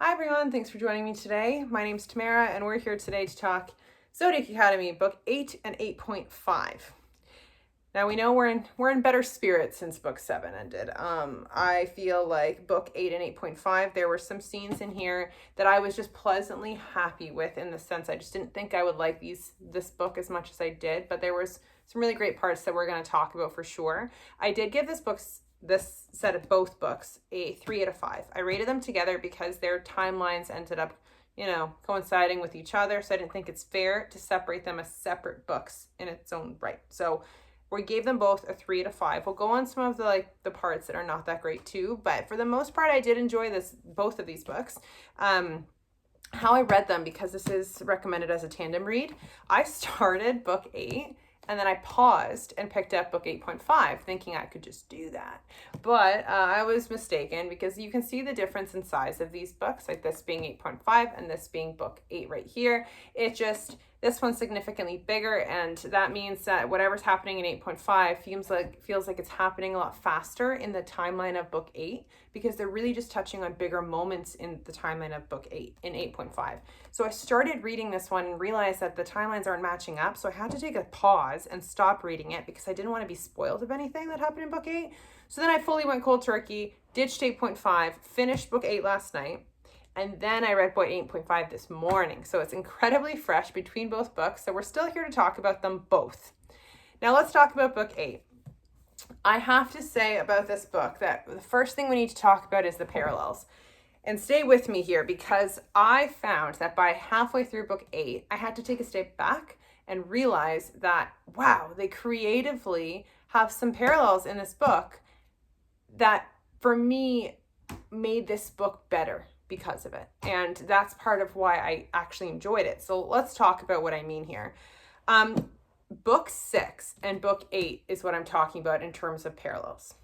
Hi everyone, thanks for joining me today. My name's Tamara and we're here today to talk Zodiac Academy book 8 and 8.5. Now we know we're in better spirits since book 7 ended. I feel like book 8 and 8.5, there were some scenes in here that I was just pleasantly happy with, in the sense I just didn't think I would like this book as much as I did, but there was some really great parts that we're going to talk about for sure. I did give this set of both books a 3 out of 5. I rated them together because their timelines ended up, coinciding with each other. So I didn't think it's fair to separate them as separate books in its own right. So we gave them both a 3 out of 5. We'll go on some of the parts that are not that great too, but for the most part, I did enjoy both of these books. How I read them, because this is recommended as a tandem read, I started book 8 and then I paused and picked up book 8.5, thinking I could just do that. But I was mistaken, because you can see the difference in size of these books, like this being 8.5 and this being book 8 right here. This one's significantly bigger, and that means that whatever's happening in 8.5 feels like it's happening a lot faster in the timeline of book 8, because they're really just touching on bigger moments in the timeline of book 8 in 8.5. So I started reading this one and realized that the timelines aren't matching up, so I had to take a pause and stop reading it because I didn't want to be spoiled of anything that happened in book 8. So then I fully went cold turkey, ditched 8.5, finished book 8 last night, and then I read book 8.5 this morning. So it's incredibly fresh between both books. So we're still here to talk about them both. Now let's talk about book 8. I have to say about this book that the first thing we need to talk about is the parallels. And stay with me here, because I found that by halfway through book 8, I had to take a step back and realize that, wow, they creatively have some parallels in this book that, for me, made this book better because of it. And that's part of why I actually enjoyed it. So let's talk about what I mean here. Book 6 and book 8 is what I'm talking about in terms of parallels.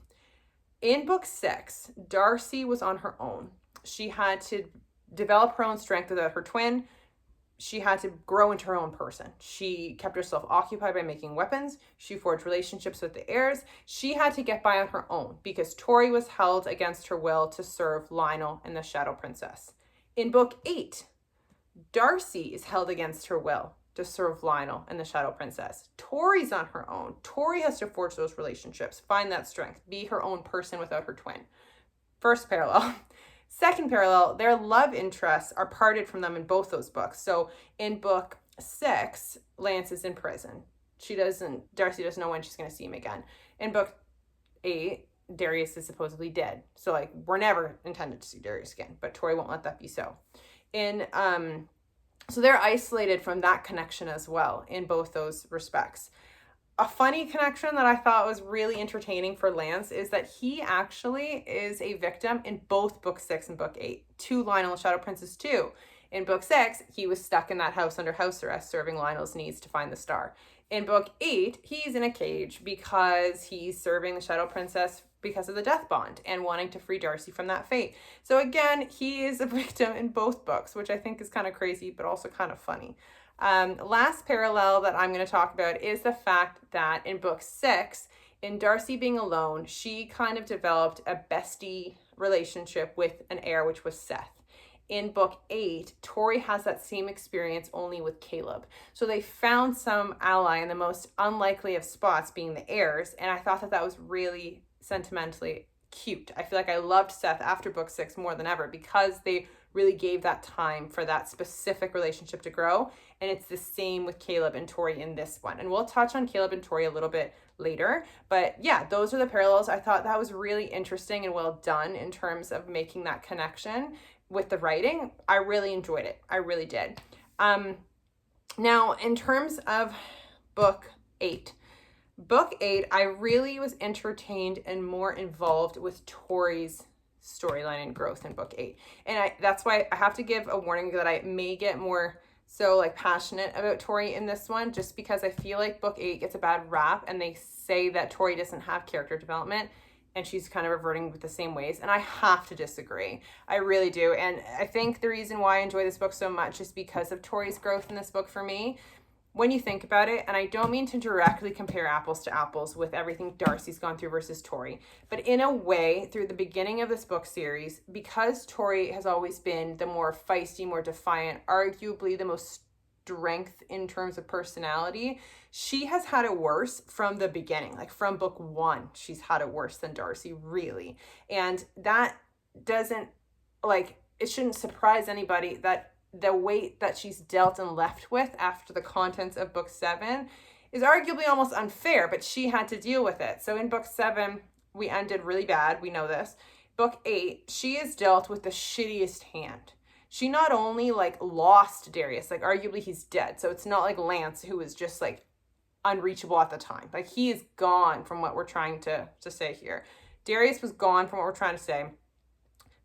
In book 6, Darcy was on her own. She had to develop her own strength without her twin. She had to grow into her own person. She kept herself occupied by making weapons. She forged relationships with the heirs. She had to get by on her own because Tori was held against her will to serve Lionel and the Shadow Princess. In book 8, Darcy is held against her will to serve Lionel and the Shadow Princess. Tori's on her own. Tori has to forge those relationships, find that strength, be her own person without her twin. First parallel. Second parallel, their love interests are parted from them in both those books. So in book 6, Lance is in prison. Darcy doesn't know when she's going to see him again. In book 8, Darius is supposedly dead. So we're never intended to see Darius again, but Tori won't let that be so. So they're isolated from that connection as well in both those respects. A funny connection that I thought was really entertaining for Lance is that he actually is a victim in both book 6 and book 8 to Lionel and Shadow Princess too. In book 6, he was stuck in that house under house arrest, serving Lionel's needs to find the star. In book 8, he's in a cage because he's serving the Shadow Princess because of the death bond and wanting to free Darcy from that fate. So again, he is a victim in both books, which I think is kind of crazy, but also kind of funny. Last parallel that I'm going to talk about is the fact that in book 6, in Darcy being alone, she kind of developed a bestie relationship with an heir, which was Seth. In book 8, Tori has that same experience, only with Caleb. So they found some ally in the most unlikely of spots, being the heirs, and I thought that was really sentimentally cute. I feel like I loved Seth after book 6 more than ever, because they really gave that time for that specific relationship to grow. And it's the same with Caleb and Tori in this one. And we'll touch on Caleb and Tori a little bit later. But yeah, those are the parallels. I thought that was really interesting and well done in terms of making that connection with the writing. I really enjoyed it. I really did. Now, in terms of book 8, I really was entertained and more involved with Tori's storyline and growth in book 8. And that's why I have to give a warning that I may get more passionate about Tori in this one, just because I feel like book 8 gets a bad rap and they say that Tori doesn't have character development and she's kind of reverting with the same ways. And I have to disagree. I really do. And I think the reason why I enjoy this book so much is because of Tori's growth in this book for me. when you think about it, and I don't mean to directly compare apples to apples with everything Darcy's gone through versus Tori, but in a way, through the beginning of this book series, because Tori has always been the more feisty, more defiant, arguably the most strength in terms of personality, she has had it worse from the beginning. Like from book one, she's had it worse than Darcy, really. And that doesn't, like, it shouldn't surprise anybody that the weight that she's dealt and left with after the contents of book 7 is arguably almost unfair, but she had to deal with it. So in book 7, we ended really bad. We know this. Book 8, she is dealt with the shittiest hand. She not only like lost Darius, like arguably he's dead. So it's not like Lance, who was just like unreachable at the time. Like he is gone from what we're trying to say here. Darius was gone from what we're trying to say.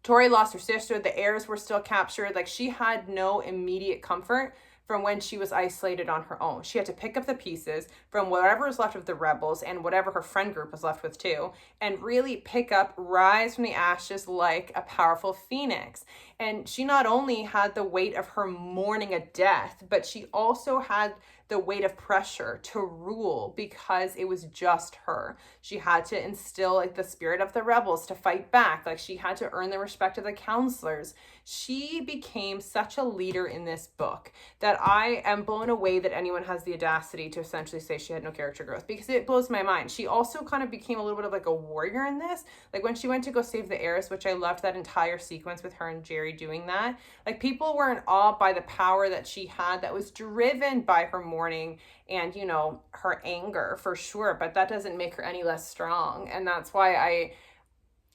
Tori lost her sister. The heirs were still captured. Like she had no immediate comfort from when she was isolated on her own. She had to pick up the pieces from whatever was left of the rebels and whatever her friend group was left with too, and really pick up, rise from the ashes like a powerful phoenix. And she not only had the weight of her mourning a death, but she also had the weight of pressure to rule because it was just her. She had to instill like the spirit of the rebels to fight back. Like she had to earn the respect of the counselors. She became such a leader in this book that I am blown away that anyone has the audacity to essentially say she had no character growth, because it blows my mind. She also kind of became a little bit of like a warrior in this. Like when she went to go save the heiress, which I loved that entire sequence with her and Jerry doing that. Like people were in awe by the power that she had that was driven by her mourning and, you know, her anger for sure, but that doesn't make her any less strong. And that's why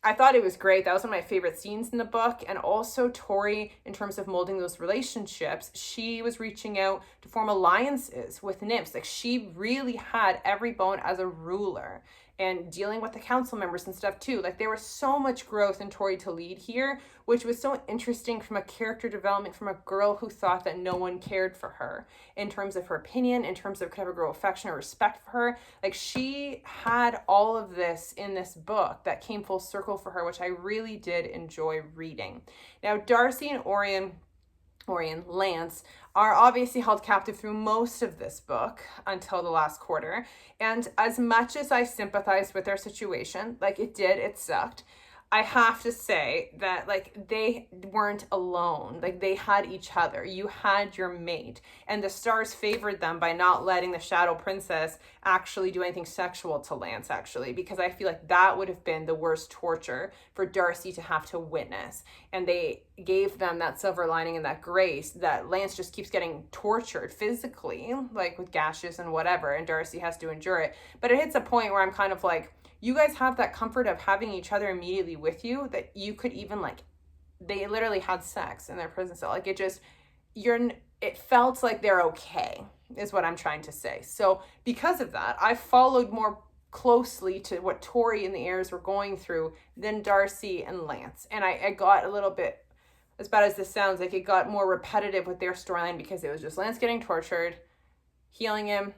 I thought it was great. That was one of my favorite scenes in the book. And also Tori, in terms of molding those relationships, she was reaching out to form alliances with nymphs. Like she really had every bone as a ruler and dealing with the council members and stuff too. Like there was so much growth in Tori to lead here, which was so interesting from a character development from a girl who thought that no one cared for her in terms of her opinion, in terms of could ever grow affection or respect for her. Like she had all of this in this book that came full circle for her, which I really did enjoy reading. Now, Darcy and Lance are obviously held captive through most of this book until the last quarter. And as much as I sympathized with their situation, like it sucked. I have to say that like they weren't alone. Like they had each other. You had your mate, and the stars favored them by not letting the Shadow Princess actually do anything sexual to Lance, actually, because I feel like that would have been the worst torture for Darcy to have to witness. And they gave them that silver lining and that grace that Lance just keeps getting tortured physically, like with gashes and whatever, and Darcy has to endure it. But it hits a point where I'm kind of like, you guys have that comfort of having each other immediately with you that you could even like, they literally had sex in their prison cell. Like it felt like they're okay is what I'm trying to say. So because of that, I followed more closely to what Tori and the heirs were going through than Darcy and Lance. And I got a little bit, as bad as this sounds, like it got more repetitive with their storyline because it was just Lance getting tortured, healing him,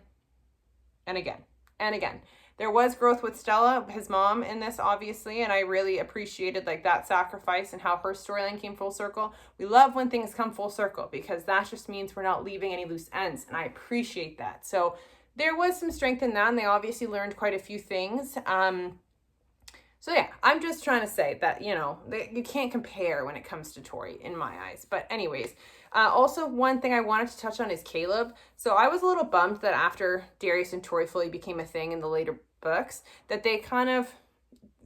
and again, and again. There was growth with Stella, his mom, in this, obviously, and I really appreciated like that sacrifice and how her storyline came full circle. We love when things come full circle because that just means we're not leaving any loose ends, and I appreciate that. So there was some strength in that, and they obviously learned quite a few things. So yeah, I'm just trying to say that, you know, you can't compare when it comes to Tori in my eyes. But anyways, also one thing I wanted to touch on is Caleb. So I was a little bummed that after Darius and Tori fully became a thing in the later books, that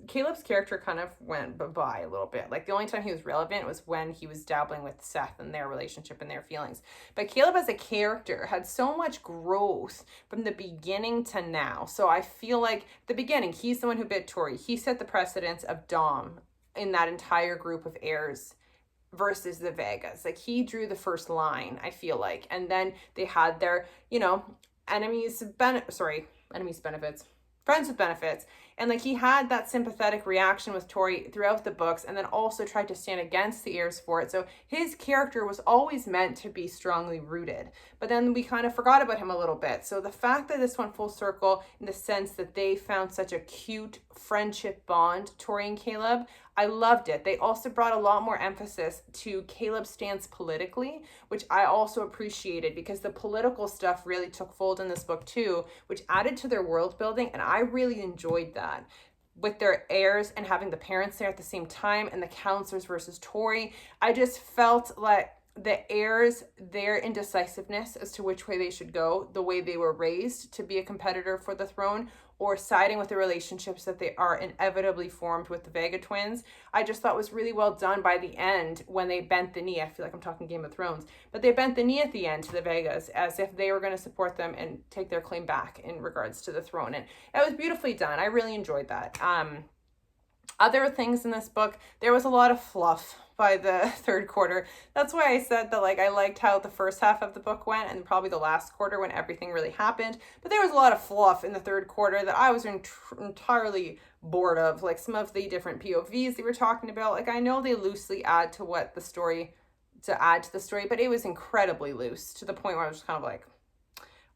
Caleb's character kind of went bye-bye a little bit. Like the only time he was relevant was when he was dabbling with Seth and their relationship and their feelings. But Caleb as a character had so much growth from the beginning to now. So I feel like the beginning, he's the one who bit Tori. He set the precedence of Dom in that entire group of heirs versus the Vegas. Like he drew the first line, I feel like. And then they had their, you know, friends with benefits. And like he had that sympathetic reaction with Tori throughout the books, and then also tried to stand against the heirs for it. So his character was always meant to be strongly rooted. But then we kind of forgot about him a little bit. So the fact that this went full circle in the sense that they found such a cute friendship bond, Tori and Caleb, I loved it. They also brought a lot more emphasis to Caleb's stance politically, which I also appreciated because the political stuff really took fold in this book too, which added to their world building, and I really enjoyed that. With their heirs and having the parents there at the same time and the counselors versus Tori, I just felt like the heirs, their indecisiveness as to which way they should go, the way they were raised to be a competitor for the throne, or siding with the relationships that they are inevitably formed with the Vega twins, I just thought was really well done by the end when they bent the knee. I feel like I'm talking Game of Thrones, but they bent the knee at the end to the Vegas as if they were going to support them and take their claim back in regards to the throne. And it was beautifully done. I really enjoyed that. Other things in this book, there was a lot of fluff by the third quarter. That's why I said that, like, I liked how the first half of the book went and probably the last quarter when everything really happened. But there was a lot of fluff in the third quarter that I was entirely bored of. Like some of the different POVs they were talking about. Like, I know they loosely add to what the story, to add to the story, but it was incredibly loose to the point where I was just kind of like,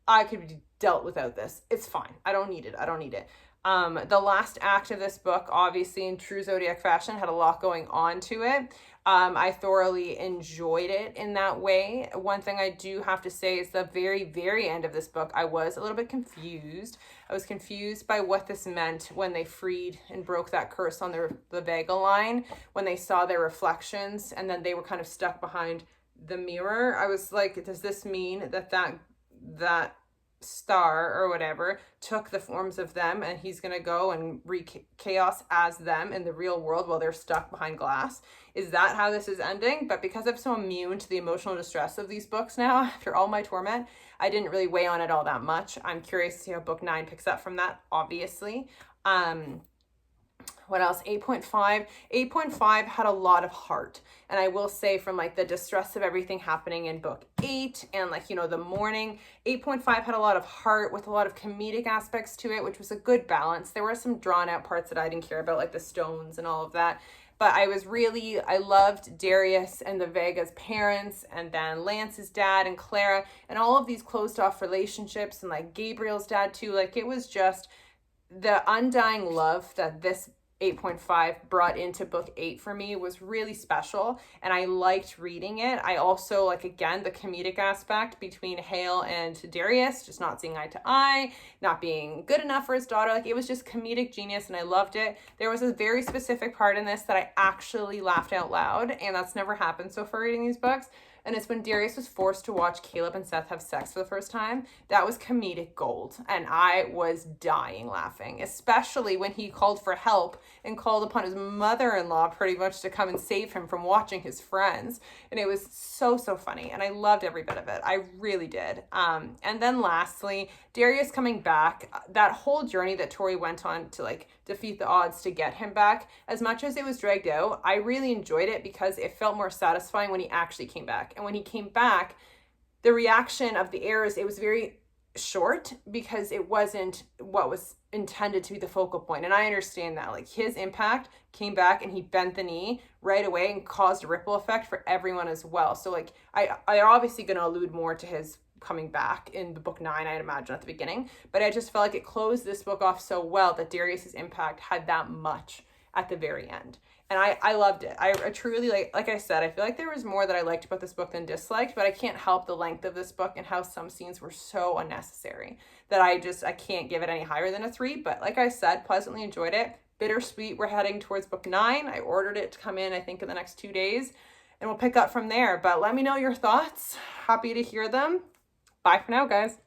I could be dealt without this. It's fine. I don't need it. I don't need it. The last act of this book, obviously in true Zodiac fashion, had a lot going on to it. I thoroughly enjoyed it in that way. One thing I do have to say is the very, very end of this book, I was a little bit confused. I was confused by what this meant when they freed and broke that curse on the Vega line, when they saw their reflections and then they were kind of stuck behind the mirror. I was like, does this mean that star or whatever took the forms of them and he's gonna go and wreak chaos as them in the real world while they're stuck behind glass? Is that how this is ending? But because I'm so immune to the emotional distress of these books now after all my torment, I didn't really weigh on it all that much. I'm curious to see how book 9 picks up from that, obviously. What else? 8.5. 8.5 had a lot of heart. And I will say, from like the distress of everything happening in book 8 and like, you know, the mourning, 8.5 had a lot of heart with a lot of comedic aspects to it, which was a good balance. There were some drawn out parts that I didn't care about, like the stones and all of that. But I loved Darius and the Vega's parents, and then Lance's dad and Clara, and all of these closed off relationships, and like Gabriel's dad too. Like, it was just the undying love that this 8.5 brought into book 8 for me was really special, and I liked reading it. I also, like, again, the comedic aspect between Hale and Darius, just not seeing eye to eye, not being good enough for his daughter. Like, it was just comedic genius, and I loved it. There was a very specific part in this that I actually laughed out loud, and that's never happened so far reading these books. And it's when Darius was forced to watch Caleb and Seth have sex for the first time. That was comedic gold. And I was dying laughing, especially when he called for help and called upon his mother-in-law pretty much to come and save him from watching his friends. And it was so, so funny. And I loved every bit of it. I really did. And then lastly, Darius coming back, that whole journey that Tori went on to like defeat the odds to get him back, as much as it was dragged out, I really enjoyed it because it felt more satisfying when he actually came back. And when he came back, the reaction of the heirs, it was very short because it wasn't what was intended to be the focal point. And I understand that. Like, his impact came back and he bent the knee right away and caused a ripple effect for everyone as well. So like, I obviously going to allude more to his coming back in the book 9, I'd imagine, at the beginning. But I just felt like it closed this book off so well that Darius's impact had that much at the very end. And I loved it. I truly, like I said, I feel like there was more that I liked about this book than disliked, but I can't help the length of this book and how some scenes were so unnecessary that I can't give it any higher than a 3. But like I said, pleasantly enjoyed it. Bittersweet, we're heading towards book 9. I ordered it to come in, I think, in the next 2 days, and we'll pick up from there. But let me know your thoughts. Happy to hear them. Bye for now, guys.